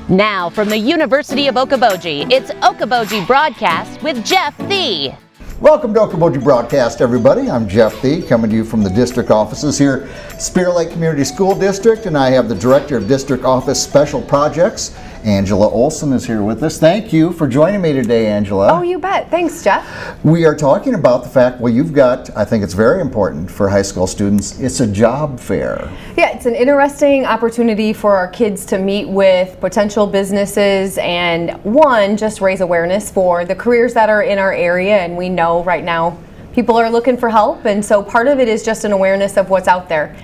Now from the University of Okoboji, it's Okoboji Broadcast with Jeff Thee. Welcome to Okoboji Broadcast, everybody. I'm Jeff Thee, coming to you from the district offices here, Spear Lake Community School District, and I have the Director of District Office Special Projects, Angela Olsen, is here with us. Thank you for joining me today, Angela. Oh, you bet. Thanks, Jeff. We are talking about the fact, well, you've got, I think it's very important for high school students, it's a job fair. Yeah, it's an interesting opportunity for our kids to meet with potential businesses and, one, just raise awareness for the careers that are in our area, and we know right now people are looking for help, and so part of it is just an awareness of what's out there.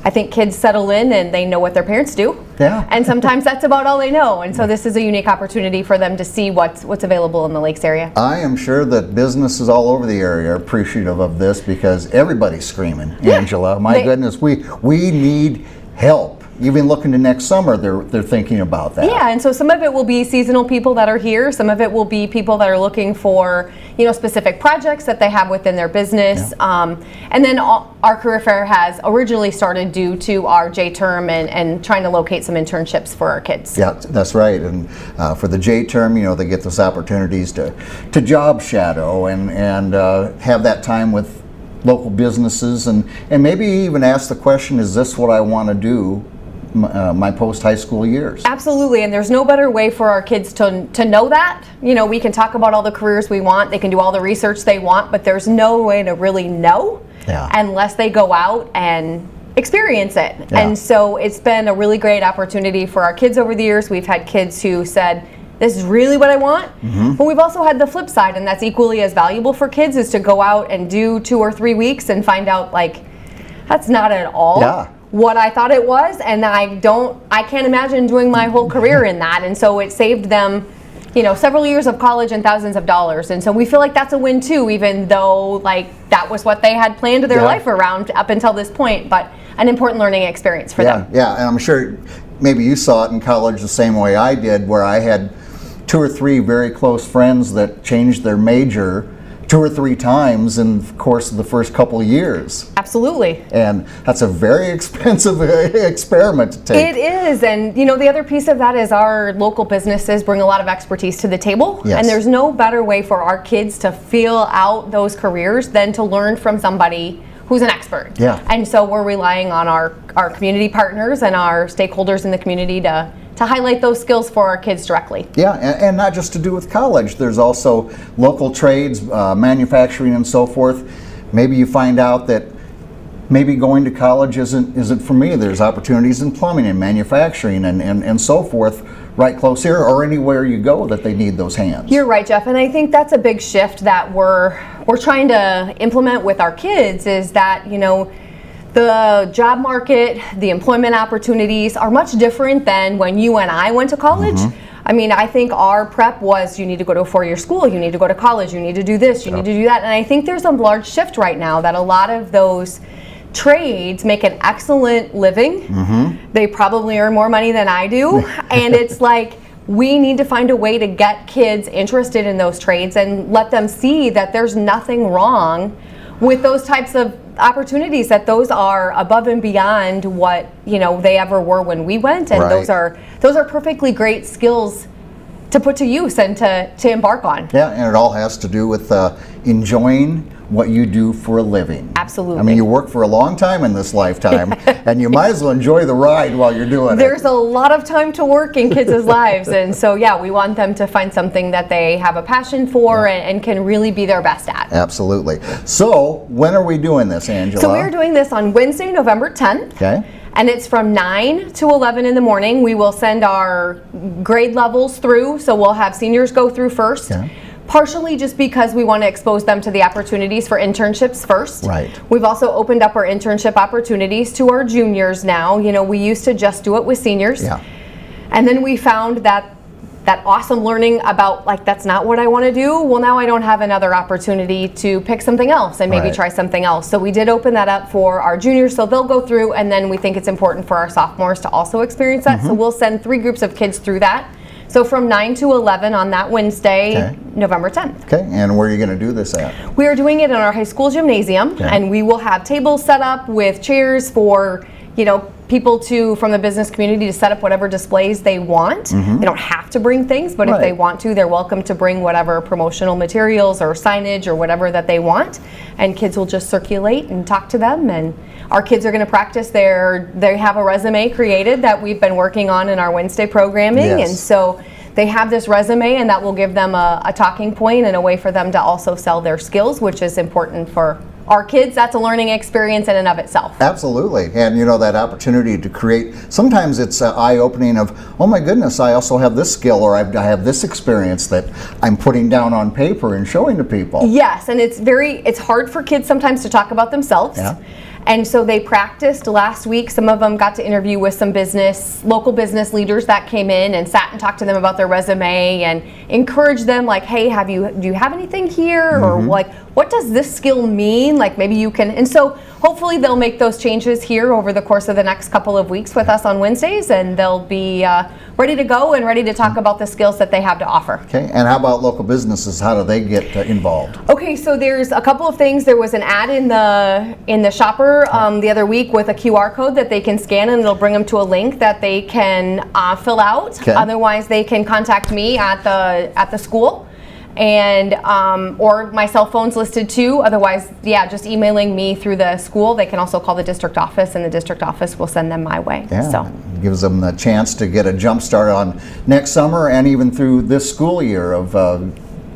I think kids settle in and they know what their parents do. Yeah. And sometimes that's about all they know. And so this is a unique opportunity for them to see what's available in the Lakes area. I am sure that businesses all over the area are appreciative of this because everybody's screaming, Yeah. Angela. My goodness, we need help. Even looking to next summer, they're thinking about that. Yeah, and so some of it will be seasonal people that are here. Some of it will be people that are looking for, specific projects that they have within their business. Yeah. And then our career fair has originally started due to our J-term and trying to locate some internships for our kids. Yeah, that's right. And for the J-term, they get those opportunities to job shadow and have that time with local businesses and maybe even ask the question, is this what I want to do my post-high school years? Absolutely, and there's no better way for our kids to know that. We can talk about all the careers we want, they can do all the research they want, but there's no way to really know unless they go out and experience it. Yeah. And so it's been a really great opportunity for our kids over the years. We've had kids who said, this is really what I want, but we've also had the flip side, and that's equally as valuable for kids, is to go out and do 2 or 3 weeks and find out, that's not at all what I thought it was, and I can't imagine doing my whole career in that. And so it saved them, several years of college and thousands of dollars. And so we feel like that's a win too, even though that was what they had planned their life around up until this point, but an important learning experience for them. Yeah, and I'm sure maybe you saw it in college the same way I did, where I had 2 or 3 very close friends that changed their major 2 or 3 times in the course of the first couple of years. Absolutely. And that's a very expensive experiment to take. It is, and the other piece of that is our local businesses bring a lot of expertise to the table. Yes. And there's no better way for our kids to feel out those careers than to learn from somebody who's an expert. Yeah. And so we're relying on our community partners and our stakeholders in the community to highlight those skills for our kids directly. Yeah, and not just to do with college. There's also local trades, manufacturing and so forth. Maybe you find out that maybe going to college isn't for me. There's opportunities in plumbing and manufacturing and so forth right close here, or anywhere you go that they need those hands. You're right, Jeff, and I think that's a big shift that we're trying to implement with our kids, is that, the job market, the employment opportunities are much different than when you and I went to college. I mean, I think our prep was, you need to go to a 4-year school, you need to go to college, you need to do this, you need to do that. And I think there's a large shift right now that a lot of those trades make an excellent living. They probably earn more money than I do. And it's we need to find a way to get kids interested in those trades and let them see that there's nothing wrong with those types of opportunities, that those are above and beyond what they ever were when we went, and those are perfectly great skills to put to use and to embark on. Yeah, and it all has to do with enjoying what you do for a living. Absolutely. I mean, you work for a long time in this lifetime, and you might as well enjoy the ride while you're doing There's a lot of time to work in kids' lives, and so we want them to find something that they have a passion for and can really be their best at. Absolutely. So, when are we doing this, Angela? So we're doing this on Wednesday, November 10th. Okay. And it's from 9 to 11 in the morning. We will send our grade levels through, so we'll have seniors go through first. Okay. Partially just because we want to expose them to the opportunities for internships first. Right. We've also opened up our internship opportunities to our juniors now. We used to just do it with seniors. Yeah. And then we found that awesome learning about, that's not what I want to do. Well, now I don't have another opportunity to pick something else and maybe try something else. So we did open that up for our juniors, so they'll go through, and then we think it's important for our sophomores to also experience that. So we'll send 3 groups of kids through that. So from 9 to 11 on that Wednesday, November 10th. Okay, and where are you going to do this at? We are doing it in our high school gymnasium, and we will have tables set up with chairs for people from the business community to set up whatever displays they want. They don't have to bring things, but if they want to, they're welcome to bring whatever promotional materials or signage or whatever that they want, and kids will just circulate and talk to them. And our kids are going to practice they have a resume created that we've been working on in our Wednesday programming, and so they have this resume, and that will give them a talking point and a way for them to also sell their skills, which is important for our kids. That's a learning experience in and of itself. Absolutely. And that opportunity to create, sometimes it's eye-opening of, oh my goodness, I also have this skill, or I have this experience that I'm putting down on paper and showing to people. Yes, and it's hard for kids sometimes to talk about themselves. Yeah. And so they practiced last week. Some of them got to interview with some local business leaders that came in and sat and talked to them about their resume and encouraged them, like, hey, do you have anything here? Or like, what does this skill mean? Like, maybe you can. And so hopefully they'll make those changes here over the course of the next couple of weeks with us on Wednesdays, and they'll be ready to go and ready to talk about the skills that they have to offer. Okay, and how about local businesses? How do they get involved? Okay, so there's a couple of things. There was an ad in the shopper the other week with a QR code that they can scan, and it'll bring them to a link that they can fill out. Okay. Otherwise, they can contact me at the school, and or my cell phone's listed too. Otherwise, just emailing me through the school. They can also call the district office, and the district office will send them my way. Yeah, so gives them the chance to get a jump start on next summer and even through this school year of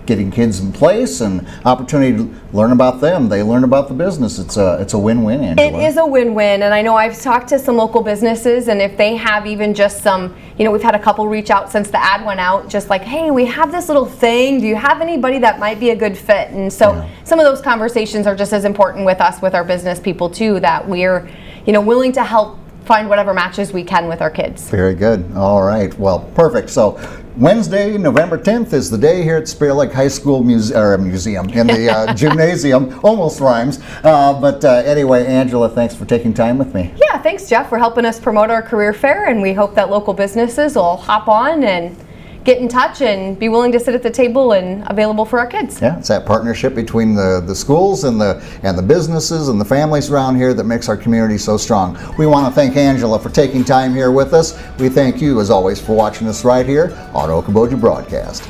getting kids in place and opportunity to learn about them. They learn about the business. It's a win-win, Angela. It is a win-win, and I know I've talked to some local businesses, and if they have even just some, we've had a couple reach out since the ad went out, just like, hey, we have this little thing. Do you have anybody that might be a good fit? And so some of those conversations are just as important with us, with our business people too, that we're, willing to help find whatever matches we can with our kids. Very good. All right. Well, perfect. So Wednesday, November 10th is the day here at Spirit Lake High School Museum in the gymnasium. Almost rhymes. But anyway, Angela, thanks for taking time with me. Yeah, thanks, Jeff, for helping us promote our career fair, and we hope that local businesses will hop on and get in touch and be willing to sit at the table and available for our kids. Yeah, it's that partnership between the schools and the businesses and the families around here that makes our community so strong. We want to thank Angela for taking time here with us. We thank you, as always, for watching us right here on Okoboji Broadcast.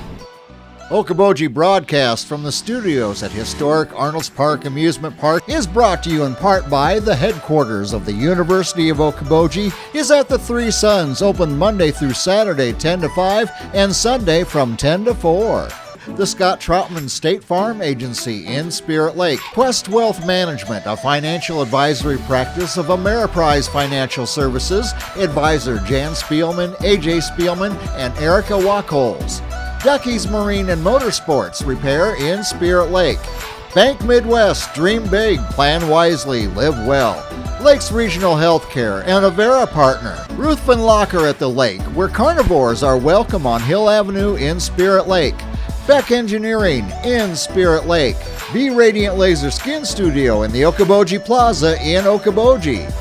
Okoboji Broadcast from the studios at historic Arnold's Park Amusement Park is brought to you in part by the headquarters of the University of Okoboji is at the Three Sons, open Monday through Saturday 10 to 5 and Sunday from 10 to 4. The Scott Troutman State Farm Agency in Spirit Lake. Quest Wealth Management, a financial advisory practice of Ameriprise Financial Services. Advisor Jan Spielman, AJ Spielman, and Erica Wachholz. Ducky's Marine and Motorsports Repair in Spirit Lake. Bank Midwest, dream big, plan wisely, live well. Lakes Regional Healthcare and Avera Partner. Ruthven Locker at the Lake, where carnivores are welcome on Hill Avenue in Spirit Lake. Beck Engineering in Spirit Lake. Be Radiant Laser Skin Studio in the Okoboji Plaza in Okoboji.